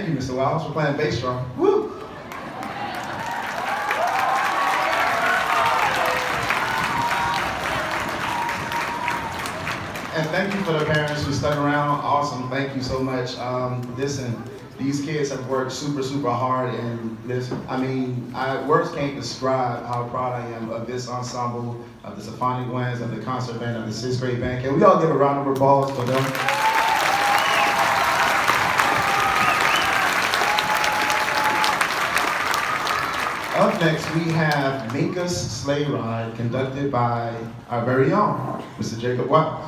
you, Mr. Wiles, for playing bass drum. Woo! And thank you for the parents who stuck around. Awesome, thank you so much. Listen, these kids have worked super, super hard, and listen, I mean, words can't describe how proud I am of this ensemble, of the Symphonic Winds, of the concert band, of the 6th grade band. Can we all give a round of applause for them? Up next, we have Minka's Sleigh Ride, conducted by our very own, Mr. Jacob Wiles.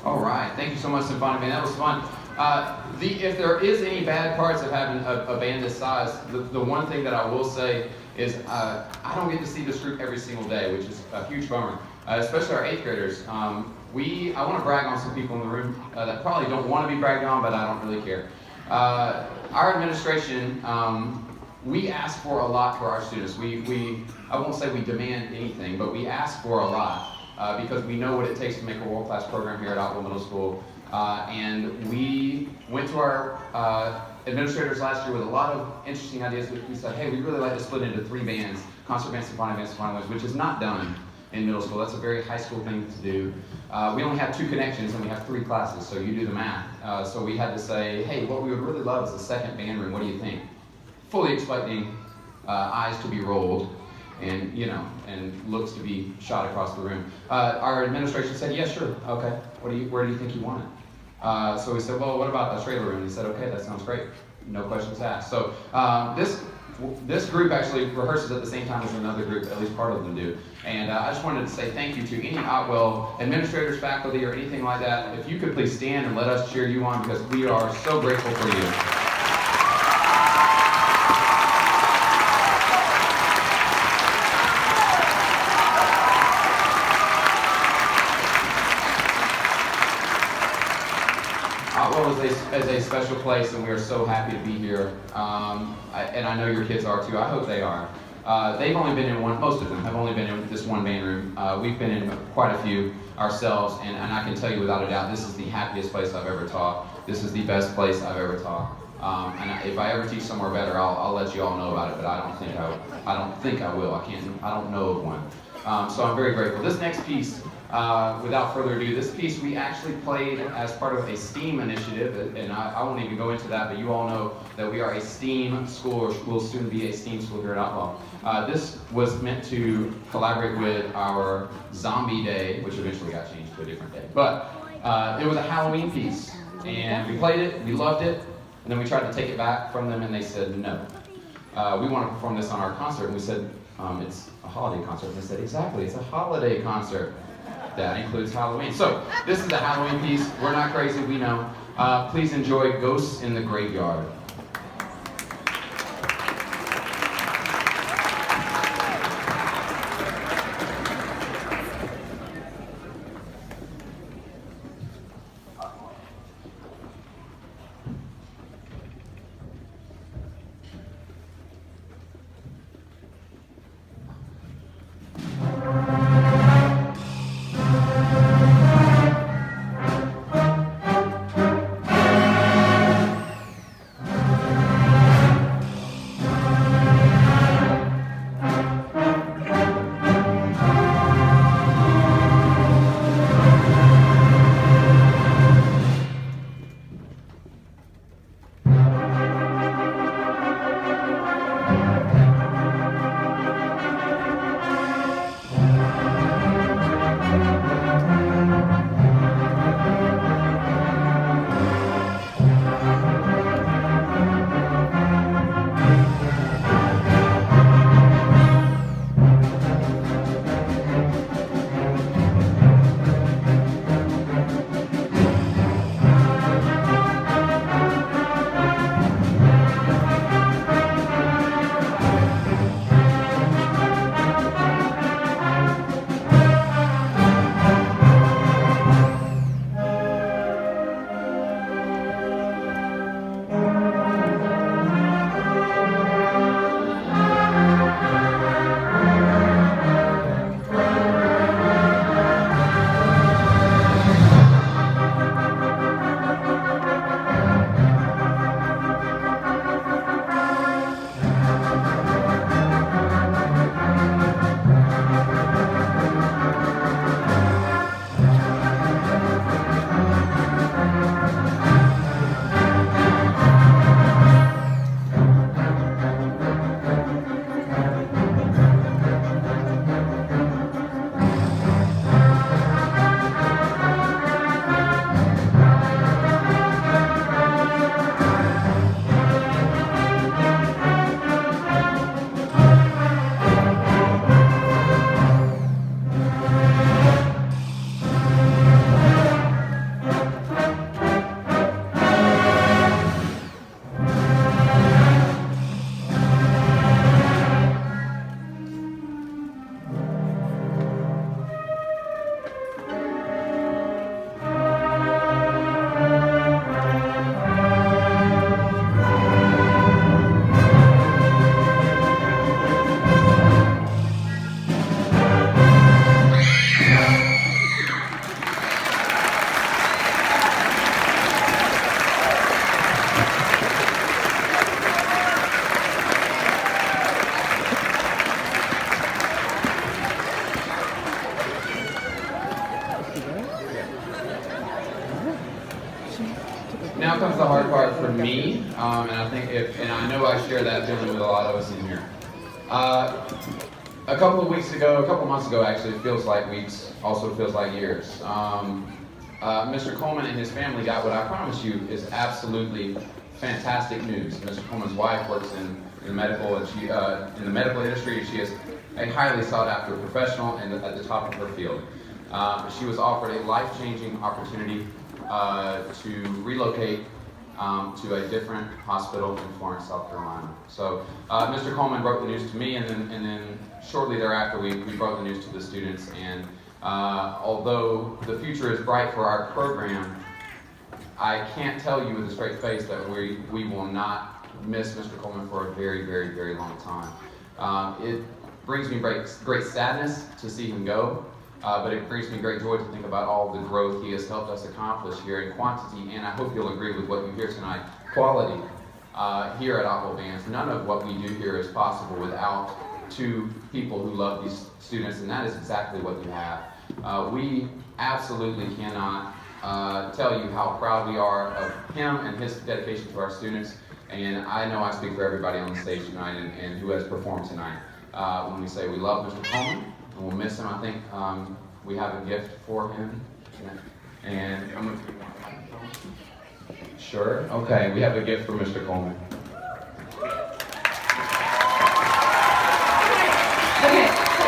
All right, thank you so much, Symphonic Man. That was fun. If there is any bad parts of having a band this size, the one thing that I will say is I don't get to see this group every single day, which is a huge bummer, especially our 8th graders. I want to brag on some people in the room that probably don't want to be bragged on, but I don't really care. Our administration, we ask for a lot for our students. I won't say we demand anything, but we ask for a lot. Because we know what it takes to make a world-class program here at Otwell Middle School. And we went to our administrators last year with a lot of interesting ideas. We said, hey, we'd really like to split into 3 bands, concert band, symphonic band, symphonic winds, which is not done in middle school. That's a very high school thing to do. We only have 2 connections and we have 3 classes, so you do the math. So we had to say, hey, what we would really love is a second band room. What do you think? Fully expecting eyes to be rolled. And looks to be shot across the room. Our administration said, yeah, sure, okay. Where do you think you want it? So we said, well, what about the trailer room? And he said, okay, that sounds great. No questions asked. So this group actually rehearses at the same time as another group, at least part of them do. And I just wanted to say thank you to any Otwell administrators, faculty, or anything like that. If you could please stand and let us cheer you on, because we are so grateful for you. Otwell is a special place, and we are so happy to be here. And I know your kids are too. I hope they are. They've only been in one, most of them have only been in this one band room. We've been in quite a few ourselves, and I can tell you without a doubt, this is the happiest place I've ever taught. This is the best place I've ever taught. And if I ever teach somewhere better, I'll let you all know about it. But I don't think I will. I don't know of one. So I'm very grateful. This next piece, without further ado, this piece we actually played as part of a STEAM initiative, and I won't even go into that, but you all know that we are a STEAM school, or will soon be a STEAM school here at Otwell. This was meant to collaborate with our Zombie Day, which eventually got changed to a different day. But it was a Halloween piece, and we played it, we loved it, and then we tried to take it back from them, and they said no. We want to perform this on our concert, and we said, it's a holiday concert. And they said, exactly, it's a holiday concert. That includes Halloween. So, this is a Halloween piece. We're not crazy, we know. Please enjoy Ghosts in the Graveyard. Now comes the hard part for me, and I think and I know I share that feeling with a lot of us in here. A couple months ago actually, it feels like weeks, also feels like years. Mr. Coleman and his family got what I promise you is absolutely fantastic news. Mr. Coleman's wife works in the medical and she in the medical industry, and she is a highly sought after professional and at the top of her field. She was offered a life-changing opportunity to relocate to a different hospital in Florence, South Carolina. So Mr. Coleman broke the news to me, and then shortly thereafter we broke the news to the students. And although the future is bright for our program, I can't tell you with a straight face that we will not miss Mr. Coleman for a very, very, very long time. It brings me great sadness to see him go. But it brings me great joy to think about all the growth he has helped us accomplish here in quantity, and I hope you'll agree with what you hear tonight, quality here at Otwell Bands. None of what we do here is possible without two people who love these students, and that is exactly what you have. We absolutely cannot tell you how proud we are of him and his dedication to our students, and I know I speak for everybody on the stage tonight and who has performed tonight when we say we love Mr. Coleman. And we'll miss him. I think we have a gift for him. And I'm gonna sure? Okay, we have a gift for Mr. Coleman. Okay, so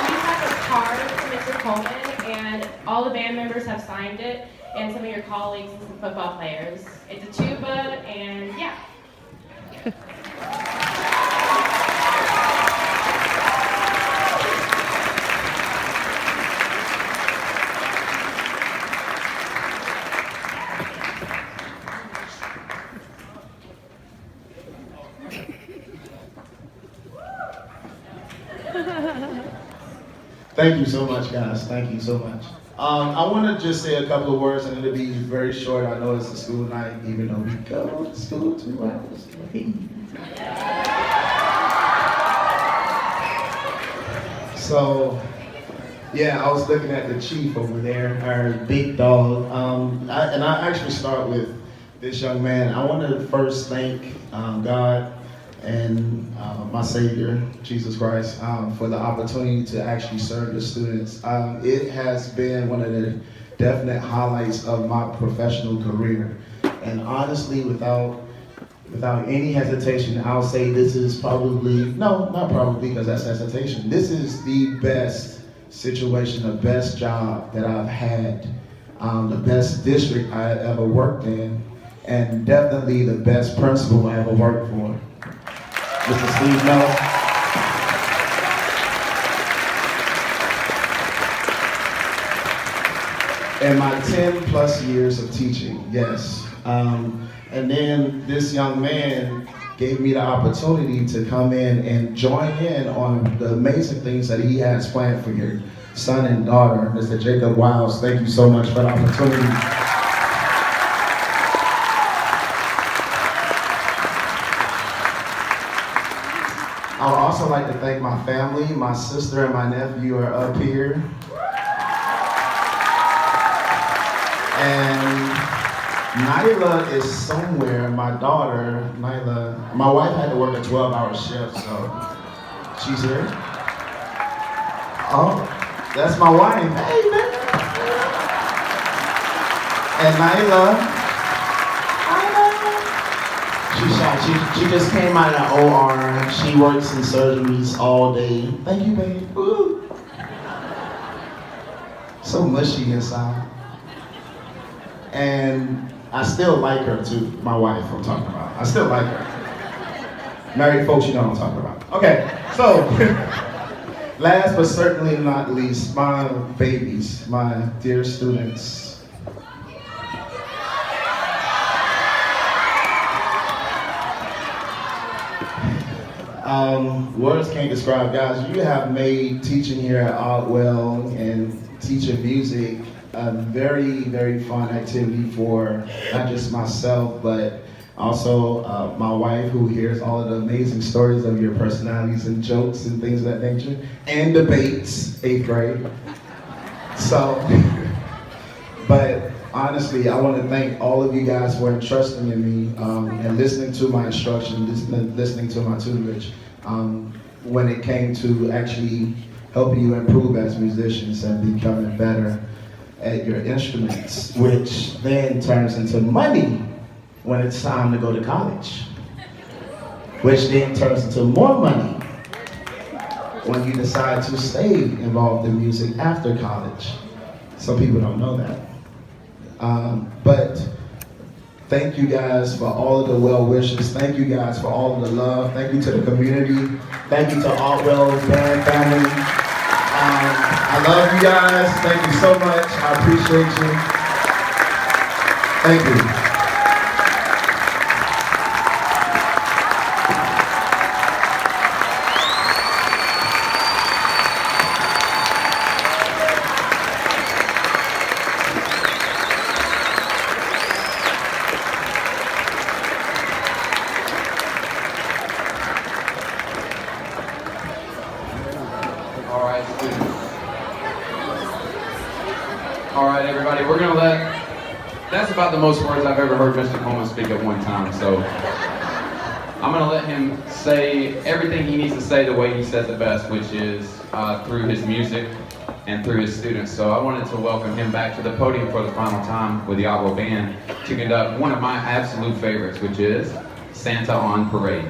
we have a card for Mr. Coleman, and all the band members have signed it, and some of your colleagues and some football players. It's a tuba, and yeah. Thank you so much, guys. Thank you so much. I want to just say a couple of words, and it'll be very short. I know it's a school night, even though we go to school 2 hours late. So, yeah, I was looking at the chief over there, our big dog. And I actually start with this young man. I want to first thank God and my Savior, Jesus Christ, for the opportunity to actually serve the students. It has been one of the definite highlights of my professional career. And honestly, without any hesitation, I'll say this is probably, no, not probably, because that's hesitation. This is the best situation, the best job that I've had, the best district I ever worked in, and definitely the best principal I ever worked for. Mr. Steve Miller. And my 10 plus years of teaching, yes. And then this young man gave me the opportunity to come in and join in on the amazing things that he has planned for your son and daughter, Mr. Jacob Wiles. Thank you so much for the opportunity. I would also like to thank my family. My sister and my nephew are up here. And Nyla is somewhere, my daughter, Nyla. My wife had to work a 12-hour shift, so she's here. Oh, that's my wife. Hey, man. And Nyla, she just came out of the OR. She works in surgeries all day. Thank you, baby. Ooh. So mushy inside. And I still like her too, my wife I'm talking about. I still like her. Married folks, you know what I'm talking about. Okay, so last but certainly not least, my babies, my dear students. Words can't describe, guys. You have made teaching here at Otwell and teaching music a very, very fun activity for not just myself, but also my wife, who hears all of the amazing stories of your personalities and jokes and things of that nature, and debates, 8th grade. So, but honestly, I want to thank all of you guys for entrusting in me and listening to my instruction, listening to my tutelage when it came to actually helping you improve as musicians and becoming better. at your instruments, which then turns into money when it's time to go to college, which then turns into more money when you decide to stay involved in music after college. Some people don't know that. But thank you guys for all of the well wishes. Thank you guys for all of the love. Thank you to the community. Thank you to Artwell's band family. I love you guys. Thank you so much. I appreciate you. Thank you. All right, everybody, we're gonna that's about the most words I've ever heard Mr. Coleman speak at one time, so I'm gonna let him say everything he needs to say the way he says it best, which is through his music and through his students. So I wanted to welcome him back to the podium for the final time with the Otwell Band to conduct one of my absolute favorites, which is Santa on Parade.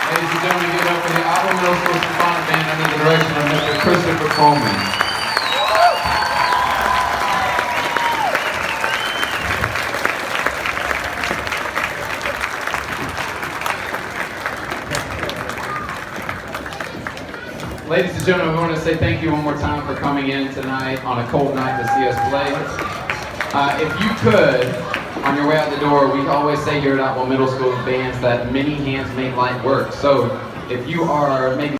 Ladies and gentlemen, give it up for the Otwell Middle School Symphonic Band under the direction of Mr. Christopher Coleman. Ladies and gentlemen, we want to say thank you one more time for coming in tonight on a cold night to see us play. If you could, on your way out the door, we always say here at Otwell Middle School bands that many hands make light work. So if you are maybe